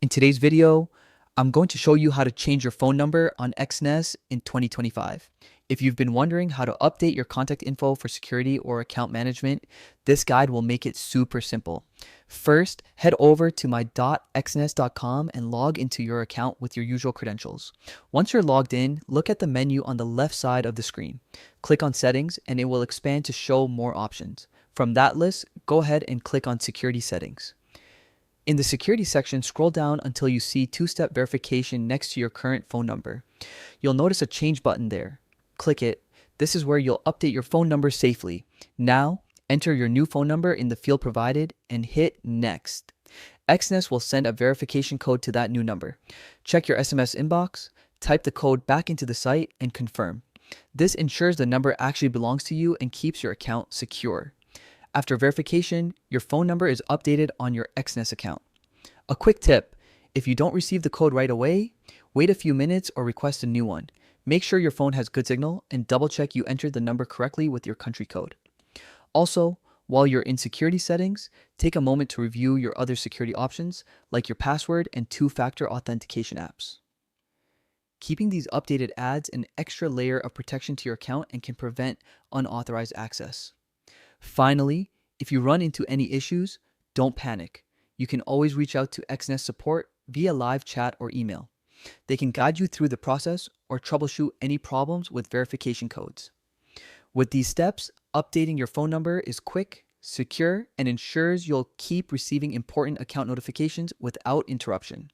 In today's video, I'm going to show you how to change your phone number on Exness in 2025. If you've been wondering how to update your contact info for security or account management, this guide will make it super simple. First, head over to my.exness.com and log into your account with your usual credentials. Once you're logged in, look at the menu on the left side of the screen. Click on Settings and it will expand to show more options. From that list, go ahead and click on Security Settings. In the security section, scroll down until you see two-step verification next to your current phone number. You'll notice a change button there. Click it. This is where you'll update your phone number safely. Now, enter your new phone number in the field provided and hit Next. Exness will send a verification code to that new number. Check your SMS inbox, type the code back into the site, and confirm. This ensures the number actually belongs to you and keeps your account secure. After verification, your phone number is updated on your Exness account. A quick tip, if you don't receive the code right away, wait a few minutes or request a new one. Make sure your phone has good signal and double check you entered the number correctly with your country code. Also, while you're in security settings, take a moment to review your other security options like your password and two-factor authentication apps. Keeping these updated adds an extra layer of protection to your account and can prevent unauthorized access. Finally, if you run into any issues, don't panic. You can always reach out to Exness support via live chat or email. They can guide you through the process or troubleshoot any problems with verification codes. With these steps, updating your phone number is quick, secure, and ensures you'll keep receiving important account notifications without interruption.